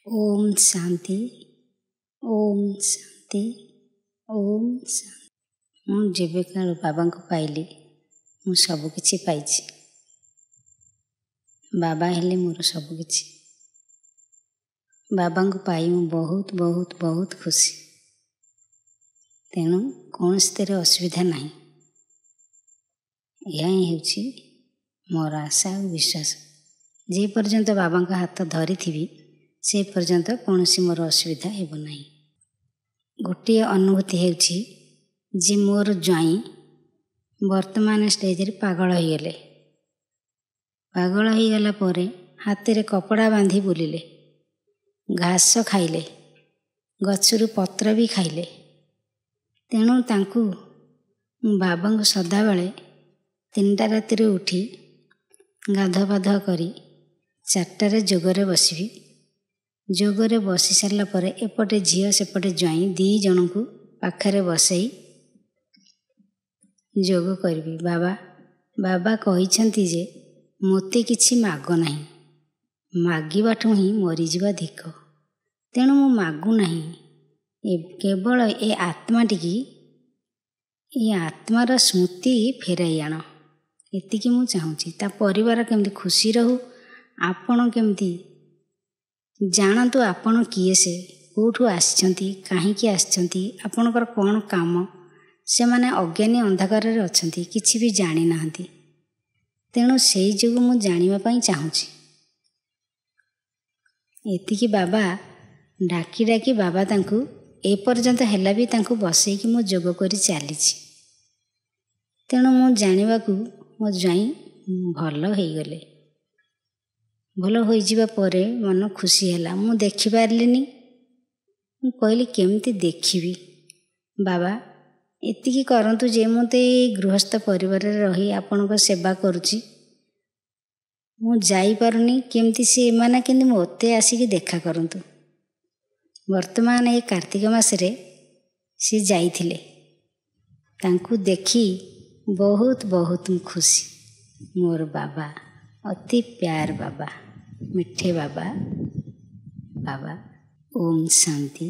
ओम शांति ओम शांति ओम शांति। मु जेबे काल बाबा को पाइली मु सब किछि पाइछि। बाबा हेले मोर सब किछि। बाबा को पाई मु बहुत बहुत बहुत खुशी। तेणु कौन तेरे असुविधा नहीं। यह ही होछि मोर आशा और विश्वास। जे पर्यंत बाबा का हाथ धरी थी से पर्यंत कौन मोर असुविधा हेब नहीं। गोटे अनुभूति हेउछि जे मोर ज्वाई वर्तमान स्टेज रे पागल हो गले। पागल हो गला परे हाथ रे कपड़ा बांधी बुलिले, घास खाइले, गछरु पत्र भी खाइले। तेणु तांकु बाबा को सदा बेले 3टा राति रे उठी गाध पाध करी 4टारे जोगरे बसबी। जोगरे बसी सारा पर एपटे झील सेपटे ज्वाई 2 जन को पाखरे बसई जोग करबी। बाबा कहिछंती जे मोते किछि माग नहीं, मागिबाठू ही मरी जीवा धिक। तेणु मु मागु नहीं। केवल ए आत्माटी ए आत्मार स्मृति फेराई आण, एतिकी मु चाहूँगी। ता परिवार केमती खुशी रहू। आपण केमती जानतु आपण किए से, कोठू आछंती, काहीकि आछंती, आपणकर कौन काम। से माने अज्ञानी अंधकार रे अछंती, किछि भी जानि नाहंती। तेणु सेई जोग मु जानिबा पई चाहूँगी। एतिकी बाबा डाकी डाकी बाबा तांकु ए पर्यंत हेला भी तांकु बसई कि मु जोग करी चालीछि। तेणु मु जानिबा को मो ज्वाई भल होई गले। भल होई जीवा परे मन खुशी हैला। मु देखि पारलिनी। मु कहली केमती देखिबी। बाबा एतिकी करंतु जे मते गृहस्थ परिवार रे रही आपन को सेवा करूची। मु जाई पारुनी केमती से माने केंदी मोते आसी देखा करंतु। वर्तमान ए कार्तिक मास रे से जाईथिले। तांकु देखी बहुत बहुत खुशी। मोर बाबा अति प्यार बाबा, मिठे बाबा। बाबा ओम शांति।